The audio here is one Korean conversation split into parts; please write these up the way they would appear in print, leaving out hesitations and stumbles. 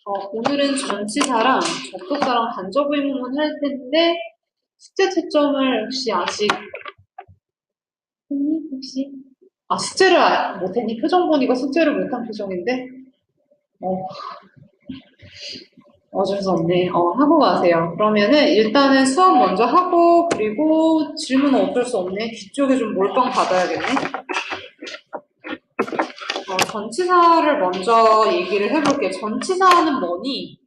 오늘은 전치사랑 접속사랑 간접 의문문 할 텐데 숙제 채점을 혹시 아직 했니? 혹시? 숙제를 못했니? 표정 보니까 숙제를 못한 표정인데? 어, 어쩔 수 없네. 하고 가세요. 그러면은 일단은 수업 먼저 하고 그리고 질문은 어쩔 수 없네. 뒤쪽에 좀 몰빵 받아야겠네. 전치사를 먼저 얘기를 해볼게. 전치사는 뭐니?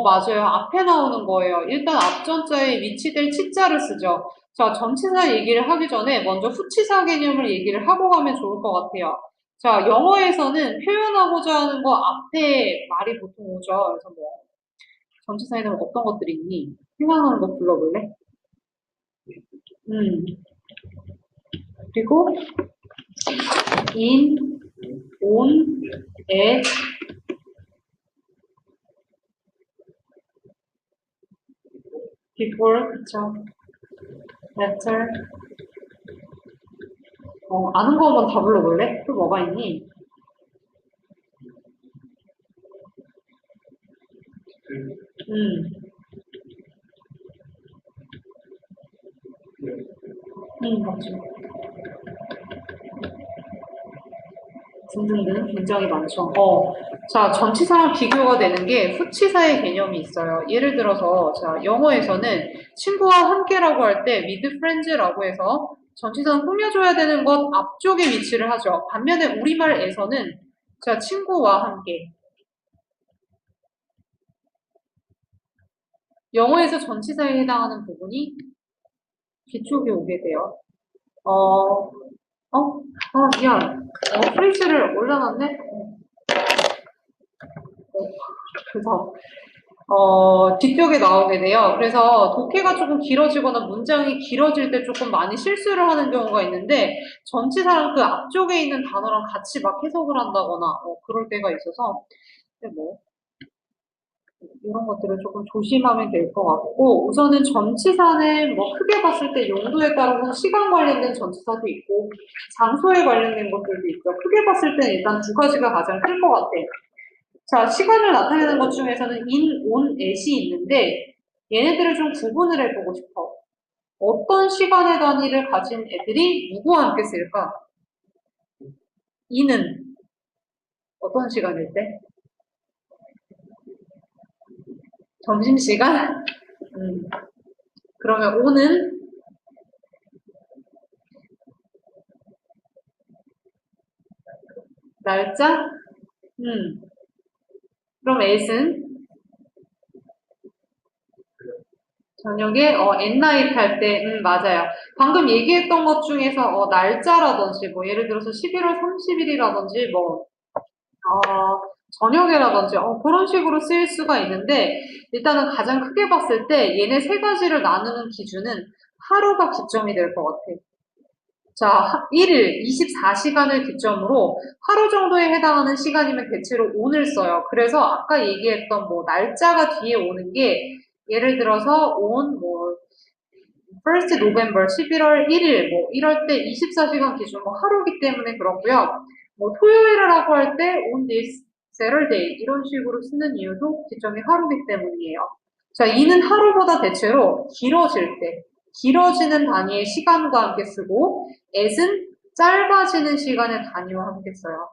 맞아요. 앞에 나오는 거예요. 일단 앞전자에 위치될 치자를 쓰죠. 자, 전치사 얘기를 하기 전에 먼저 후치사 개념을 얘기를 하고 가면 좋을 것 같아요. 자, 영어에서는 표현하고자 하는 거 앞에 말이 보통 오죠. 그래서 뭐, 전치사에는 어떤 것들이 있니? 생각나는 거 불러볼래? 음, 그리고 in, on, at, before, 그쵸? after. 아는 거 한번 다 불러볼래? 또 뭐가 있니? 음, 맞죠. 등등등 굉장히 많죠. 자, 전치사랑 비교가 되는 게 후치사의 개념이 있어요. 예를 들어서, 자, 영어에서는 친구와 함께라고 할 때 with friends라고 해서 전치사는 꾸며줘야 되는 것 앞쪽에 위치를 하죠. 반면에 우리말에서는 자, 친구와 함께. 영어에서 전치사에 해당하는 부분이 뒤쪽에 오게 돼요. 어, 미안. 프레이즈를 올려놨네? 그래서 뒤쪽에 나오게 돼요. 그래서 독해가 조금 길어지거나 문장이 길어질 때 조금 많이 실수를 하는 경우가 있는데 전치사랑 그 앞쪽에 있는 단어랑 같이 막 해석을 한다거나 그럴 때가 있어서 근데 뭐 이런 것들을 조금 조심하면 될 것 같고 우선은 전치사는 뭐 크게 봤을 때 용도에 따라서 시간 관련된 전치사도 있고 장소에 관련된 것들도 있죠. 크게 봤을 때는 일단 두 가지가 가장 클 것 같아요. 자, 시간을 나타내는 것 중에서는 in, on, at이 있는데 얘네들을 좀 구분을 해보고 싶어. 어떤 시간의 단위를 가진 애들이 누구와 함께 쓸까? in은 어떤 시간일 때? 점심시간? 음, 그러면 on은 날짜? 음, 그럼 at은 저녁에 엔나잇 할 때, 맞아요. 방금 얘기했던 것 중에서 날짜라든지 뭐 예를 들어서 11월 30일이라든지 뭐 저녁에라든지 그런 식으로 쓰일 수가 있는데 일단은 가장 크게 봤을 때 얘네 세 가지를 나누는 기준은 하루가 기점이 될 것 같아. 자, 1일 24시간을 기점으로 하루 정도에 해당하는 시간이면 대체로 오늘 써요. 그래서 아까 얘기했던 뭐 날짜가 뒤에 오는 게 예를 들어서 on 뭐 first November 11월 1일 뭐 이럴 때 24시간 기준 뭐 하루기 때문에 그렇고요. 뭐 토요일이라고 할 때 on this Saturday 이런 식으로 쓰는 이유도 기점이 하루기 때문이에요. 자, 이는 하루보다 대체로 길어질 때 길어지는 단위의 시간과 함께 쓰고 at은 짧아지는 시간의 단위와 함께 써요.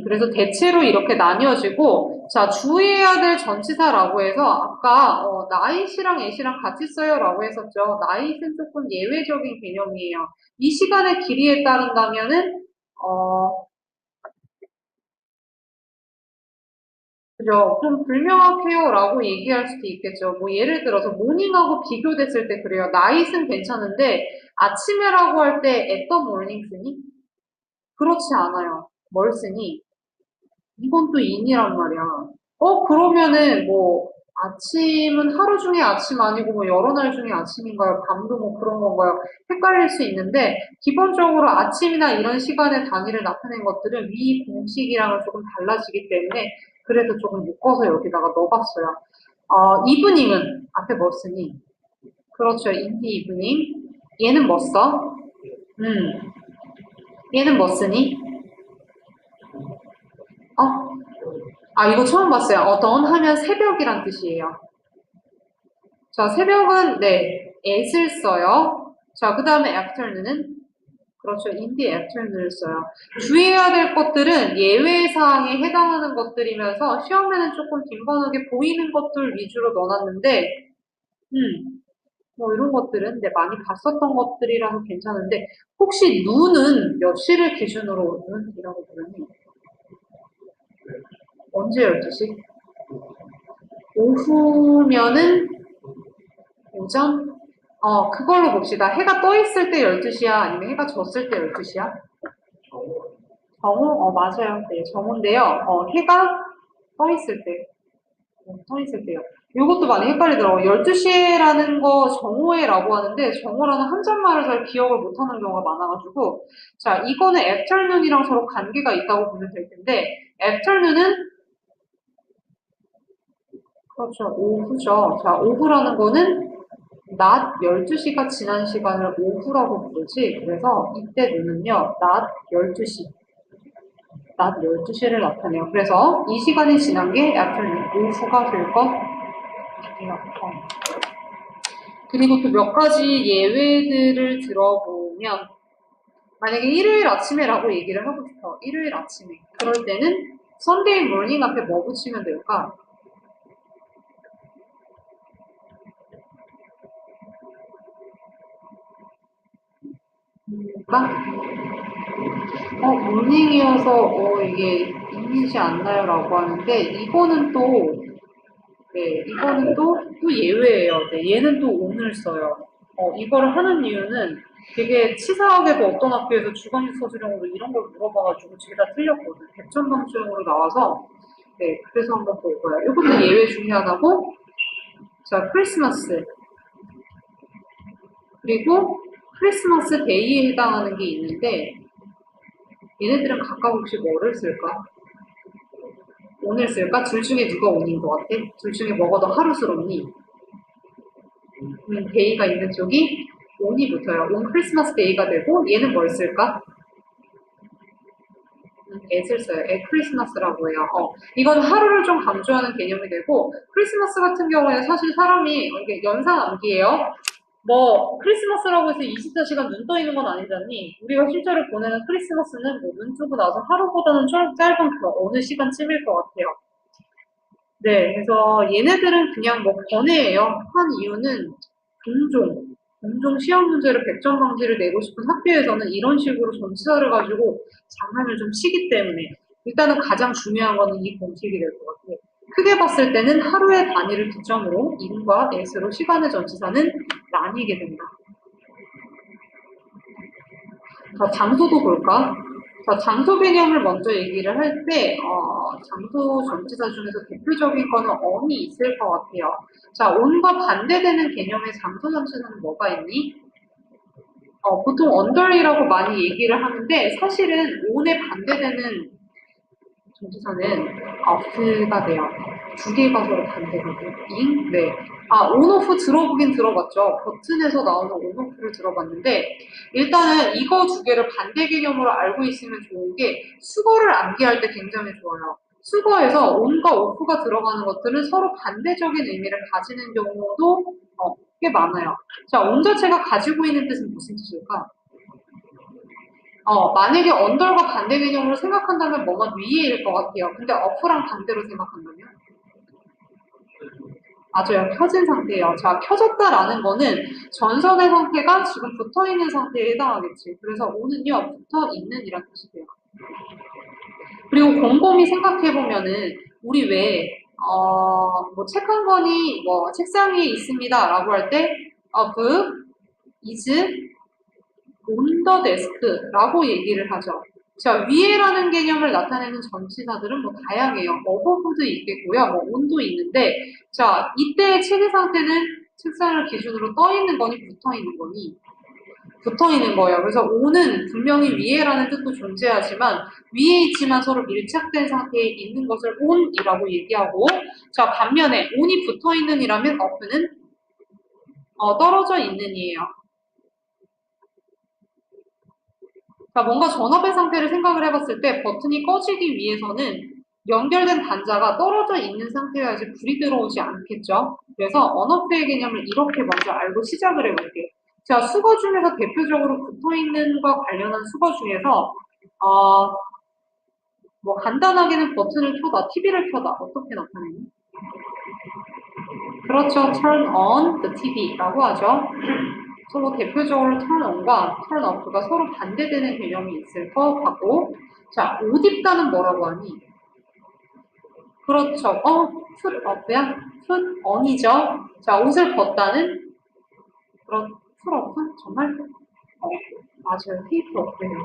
그래서 대체로 이렇게 나뉘어지고, 자, 주의해야 될 전치사라고 해서, 아까, night이랑 at이랑 같이 써요라고 했었죠. night은 조금 예외적인 개념이에요. 이 시간의 길이에 따른다면은, 어, 그죠. 좀 불명확해요라고 얘기할 수도 있겠죠. 뭐, 예를 들어서, 모닝하고 비교됐을 때 그래요. night은 괜찮은데, 아침에라고 할 때, at the morning 쓰니? 그렇지 않아요. 뭘 쓰니? 이건 또 인이란 말이야. 그러면은 뭐 아침은 하루 중에 아침 아니고 뭐 여러 날 중에 아침인가요? 밤도 뭐 그런 건가요? 헷갈릴 수 있는데 기본적으로 아침이나 이런 시간의 단위를 나타낸 것들은 위 공식이랑은 조금 달라지기 때문에 그래서 조금 묶어서 여기다가 넣어봤어요. 이브닝은 앞에 뭐 쓰니? 그렇죠. 인디 이브닝. 얘는 뭐 써? 음, 얘는 뭐 쓰니? 어? 이거 처음 봤어요. dawn 하면 새벽이란 뜻이에요. 자, 새벽은, 네, at을 써요. 자, 그 다음에 afternoon은? 그렇죠. in the afternoon을 써요. 주의해야 될 것들은 예외사항에 해당하는 것들이면서 시험에는 조금 빈번하게 보이는 것들 위주로 넣어놨는데, 뭐 이런 것들은 네, 많이 봤었던 것들이라서 괜찮은데, 혹시 눈은 몇 시를 기준으로 눈이라고 부르니? 언제 12시? 오후면은 오전? 그걸로 봅시다. 해가 떠 있을 때 12시야? 아니면 해가 졌을 때 12시야? 정오? 맞아요. 네, 정오인데요. 해가 떠 있을 때. 떠 있을 때요. 이것도 많이 헷갈리더라고요. 12시에라는 거 정오에라고 하는데 정오라는 한자말을 잘 기억을 못하는 경우가 많아가지고 자, 이거는 afternoon이랑 서로 관계가 있다고 보면 될 텐데 afternoon은 그렇죠. 오후죠. 자, 오후라는 거는 낮 12시가 지난 시간을 오후라고 부르지. 그래서 이때 눈은요. 낮 12시. 낮 12시를 나타내요. 그래서 이 시간이 지난 게 afternoon, 오후가 될 것 같아요. 그리고 또 몇 가지 예외들을 들어보면 만약에 일요일 아침에라고 얘기를 하고 싶어. 일요일 아침에. 그럴 때는 Sunday morning 앞에 뭐 붙이면 될까? morning이어서 이게 이미지 안 나요라고 하는데 이거는 또 네, 이거는 또 예외예요. 네, 얘는 또 오늘 써요. 이거를 하는 이유는 되게 치사하게도 어떤 학교에서 주관식 서술형으로 이런 걸 물어봐가지고 제게 다 틀렸거든. 100점 방수형으로 나와서 네, 그래서 한번 볼 거예요. 이것도 예외 중에 하나고 자, 크리스마스 그리고 크리스마스 데이에 해당하는 게 있는데 얘네들은 각각 혹시 뭐를 쓸까? 오늘 쓸까? 둘 중에 누가 온인 것 같아? 둘 중에 뭐가 더 하루스럽니? 데이가 있는 쪽이 온이 붙어요. 온 크리스마스 데이가 되고 얘는 뭘 쓸까? 애를 써요. 애 크리스마스라고 해요. 이건 하루를 좀 강조하는 개념이 되고 크리스마스 같은 경우에는 사실 사람이 이게 연상 암기예요. 뭐 크리스마스라고 해서 24시간 눈 떠 있는 건 아니잖니. 우리가 실제로 보내는 크리스마스는 뭐 눈 뜨고 나서 하루보다는 좀 짧은 그 어느 시간쯤일 것 같아요. 네, 그래서 얘네들은 그냥 뭐 번외예요. 한 이유는 종종 시험 문제를 100점 방지를 내고 싶은 학교에서는 이런 식으로 전치사를 가지고 장난을 좀 치기 때문에 일단은 가장 중요한 거는 이 공식이 될 것 같아요. 크게 봤을 때는 하루의 단위를 기점으로 in과 as로 시간의 전치사는 나뉘게 된다. 자, 장소도 볼까? 자, 장소 개념을 먼저 얘기를 할 때, 장소 전치사 중에서 대표적인 거는 on이 있을 것 같아요. 자, on과 반대되는 개념의 장소 전치사는 뭐가 있니? 보통 under이라고 많이 얘기를 하는데, 사실은 on에 반대되는 전치사는 off가 돼요. 두 개가 서로 반대거든요. 네. 온오프 들어보긴 들어봤죠. 버튼에서 나오는 온오프를 들어봤는데, 일단은 이거 두 개를 반대 개념으로 알고 있으면 좋은 게, 수거를 암기할 때 굉장히 좋아요. 수거에서 on과 off가 들어가는 것들은 서로 반대적인 의미를 가지는 경우도 꽤 많아요. 자, on 자체가 가지고 있는 뜻은 무슨 뜻일까? 만약에 언더가 반대 개념으로 생각한다면 뭐가 위에일 것 같아요. 근데 어프랑 반대로 생각한다면? 맞아요. 켜진 상태예요. 자, 켜졌다라는 거는 전선의 상태가 지금 붙어있는 상태에 해당하겠지. 그래서 오는요, 붙어있는 이란 뜻이 돼요. 그리고 곰곰이 생각해보면은, 우리 왜, 뭐, 책 한 권이, 뭐, 책상 위에 있습니다. 라고 할 때, book is on the desk라고 얘기를 하죠. 자, 위에라는 개념을 나타내는 전치사들은 뭐 다양해요. 어버브도 있겠고요. 뭐 on도 있는데, 자, 이때의 책의 상태는 책상을 기준으로 떠 있는 거니 붙어 있는 거니? 붙어 있는 거예요. 그래서 O는 분명히 위에라는 뜻도 존재하지만 위에 있지만 서로 밀착된 상태에 있는 것을 on이라고 얘기하고 자 반면에 on이 붙어 있는 이라면 off는 떨어져 있는이에요. 자 뭔가 전압의 상태를 생각을 해봤을 때 버튼이 꺼지기 위해서는 연결된 단자가 떨어져 있는 상태여야지 불이 들어오지 않겠죠. 그래서 언어프의 개념을 이렇게 먼저 알고 시작을 해볼게요. 자, 수거 중에서 대표적으로 붙어있는 것과 관련한 수거 중에서 뭐 간단하게는 버튼을 켜다, TV를 켜다 어떻게 나타내니? 그렇죠. turn on the TV라고 하죠. 그래서 대표적으로 turn on과 turn off가 서로 반대되는 개념이 있을 것 같고 자, 옷 입다는 뭐라고 하니? 그렇죠. put off야? put on이죠. 자, 옷을 벗다는 put off? 정말? 맞아요. 테이프 off예요.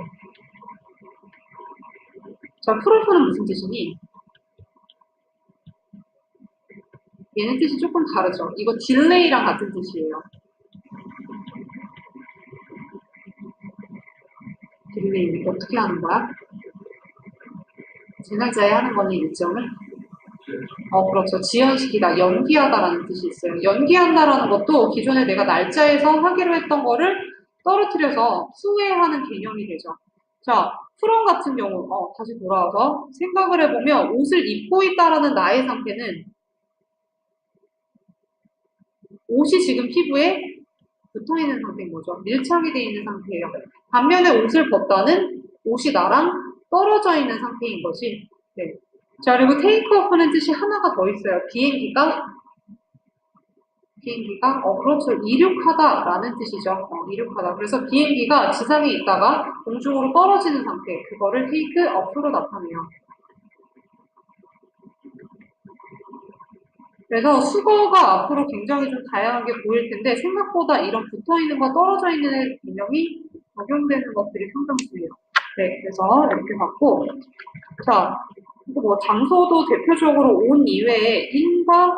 자, put off는 무슨 뜻이니? 얘는 뜻이 조금 다르죠. 이거 딜레이랑 같은 뜻이에요. 딜레이 어떻게 하는 거야? 진행자에 하는 거는 일정을 그렇죠. 지연시키다, 연기하다라는 뜻이 있어요. 연기한다라는 것도 기존에 내가 날짜에서 하기로 했던 거를 떨어뜨려서 후회하는 개념이 되죠. 자, 프롬 같은 경우, 다시 돌아와서 생각을 해보면 옷을 입고 있다라는 나의 상태는 옷이 지금 피부에 붙어 있는 상태인 거죠. 밀착이 되어 있는 상태예요. 반면에 옷을 벗다는 옷이 나랑 떨어져 있는 상태인 거지. 네. 자, 그리고 테이크오프는 뜻이 하나가 더 있어요. 비행기가 그렇죠. 이륙하다라는 뜻이죠. 이륙하다. 그래서 비행기가 지상에 있다가 공중으로 떨어지는 상태, 그거를 테이크오프로 나타내요. 그래서 수거가 앞으로 굉장히 좀 다양하게 보일 텐데 생각보다 이런 붙어있는 거 떨어져 있는 개념이 적용되는 것들이 상당수예요. 네, 그래서 이렇게 봤고 자, 뭐 장소도 대표적으로 on 이외에 in과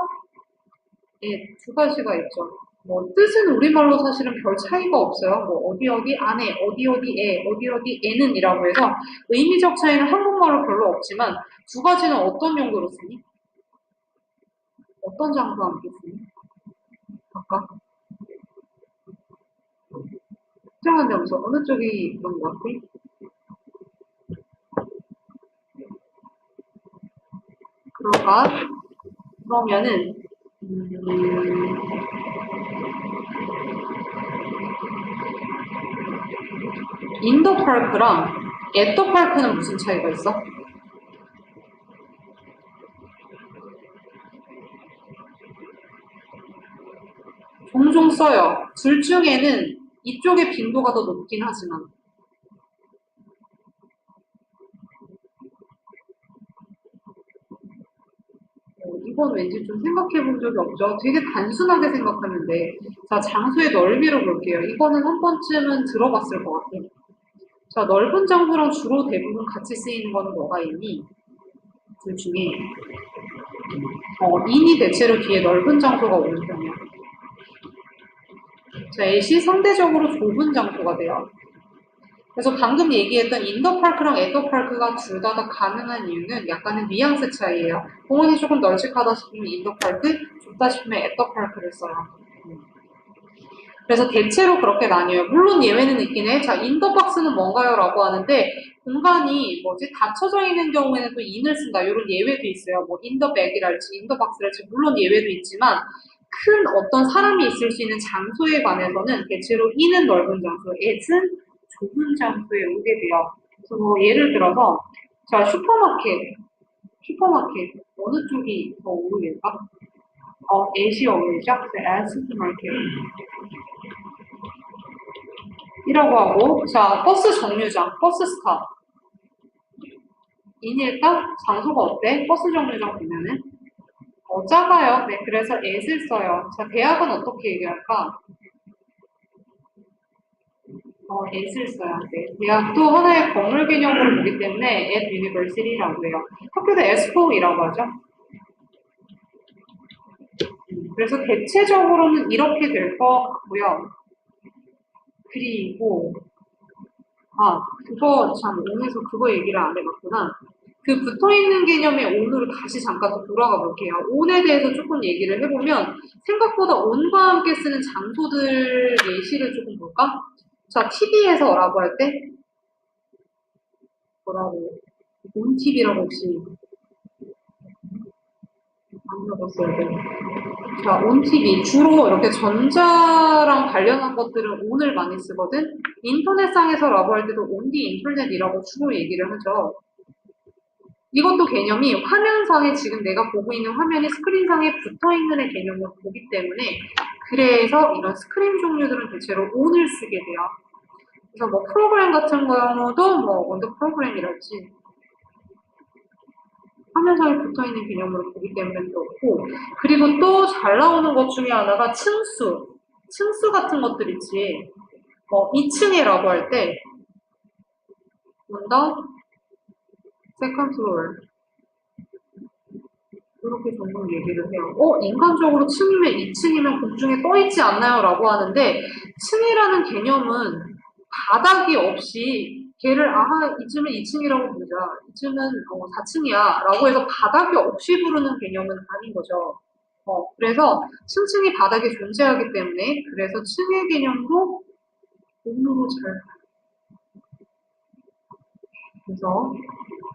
두 가지가 있죠. 뭐 뜻은 우리말로 사실은 별 차이가 없어요. 뭐 어디 어디 안에, 어디 어디에, 어디 어디에는 이라고 해서 의미적 차이는 한국말로 별로 없지만 두 가지는 어떤 용도로 쓰니? 어떤 장소와 함께 쓰니? 아까 특정한 장소 어느 쪽이 그런 것 같아? 그러면은 인더 파크랑 앳더 파크는 무슨 차이가 있어? 종종 써요. 둘 중에는 이쪽의 빈도가 더 높긴 하지만 이건 왠지 좀 생각해 본 적이 없죠. 되게 단순하게 생각하면 돼. 자, 장소의 넓이로 볼게요. 이거는 한 번쯤은 들어봤을 것 같아요. 자, 넓은 장소랑 주로 대부분 같이 쓰이는 거는 뭐가 있니? 둘 중에 인이 대체로 뒤에 넓은 장소가 오는 편이야. 자, 애시 상대적으로 좁은 장소가 돼요. 그래서 방금 얘기했던 인더파크랑 앳더파크가 둘 다 가능한 이유는 약간의 뉘앙스 차이예요. 공원이 조금 널찍하다 싶으면 인더파크, 좁다 싶으면 앳더파크를 써요. 그래서 대체로 그렇게 나뉘어요. 물론 예외는 있긴 해. 자, 인더박스는 뭔가요? 라고 하는데 공간이 닫혀져 있는 경우에는 또 인을 쓴다. 이런 예외도 있어요. 뭐 인더백이랄지 인더박스랄지 물론 예외도 있지만 큰 어떤 사람이 있을 수 있는 장소에 관해서는 대체로 인은 넓은 장소, 앳은 좁은 장소에 오게 돼요. 그래서 뭐 예를 들어서 자 슈퍼마켓 어느 쪽이 더 오르겠다? 앳이 어울리죠? 그래서 슈퍼마켓 이라고 하고 자 버스 정류장, 버스 스탑 인일까? 장소가 어때? 버스 정류장 보면은 작아요. 네, 그래서 앳을 써요. 자, 대학은 어떻게 얘기할까? 앳을 써야 돼. 대학도 하나의 건물 개념으로 보기 때문에 at university라고 해요. 학교도 에스코이라고 하죠. 그래서 대체적으로는 이렇게 될 것 같고요. 그리고 그거 참 온에서 그거 얘기를 안 해봤구나. 그 붙어있는 개념의 온으로 다시 잠깐 또 돌아가 볼게요. 온에 대해서 조금 얘기를 해보면 생각보다 온과 함께 쓰는 장소들 예시를 조금 볼까? 자, TV에서라고 할 때 뭐라고? 온TV라고 혹시 안 들어봤어요? 자, 온TV. 주로 이렇게 전자랑 관련한 것들은 온을 많이 쓰거든? 인터넷상에서라고 할 때도 온디 인터넷이라고 주로 얘기를 하죠. 이것도 개념이 화면상에 지금 내가 보고 있는 화면이 스크린상에 붙어있는 의 개념을 보기 때문에 그래서 이런 스크린 종류들은 대체로 온을 쓰게 돼요. 그래서 뭐 프로그램 같은 경우도 뭐 원더 프로그램이랄지 화면상에 붙어있는 개념으로 보기 때문에 그렇고 그리고 또 잘 나오는 것 중에 하나가 층수 같은 것들 있지. 뭐 2층이라고 할 때 먼저 세컨드 플로어 이렇게 종종 얘기를 해요. 인간적으로 층이면 2층이면 공중에 떠있지 않나요? 라고 하는데 층이라는 개념은 바닥이 없이 걔를 이쯤은 2층이라고 부르자. 이쯤은 4층이야. 라고 해서 바닥이 없이 부르는 개념은 아닌 거죠. 그래서 층층이 바닥에 존재하기 때문에 그래서 층의 개념도 온으로 잘 그래서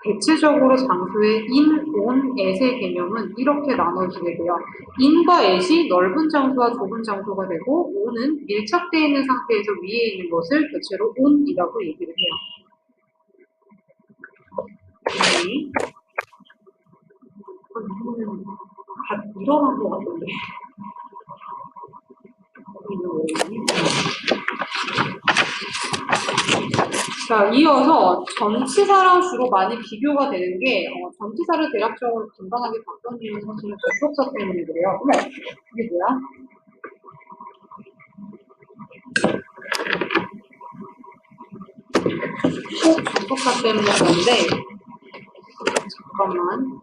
대체적으로 장소의 인, 온, 엣의 개념은 이렇게 나눠지게 돼요. 인과 엣이 넓은 장소와 좁은 장소가 되고 온은 밀착되어 있는 상태에서 위에 있는 것을 대체로 온이라고 얘기를 해요. 이거는 일어난 것 같은데. 자, 이어서 전치사랑 주로 많이 비교가 되는 게 전치사를 대략적으로 간단하게 바꾼 이유는 사실은 접속사 때문에 그래요. 이게 뭐야? 꼭 접속사 때문에 그런데 잠깐만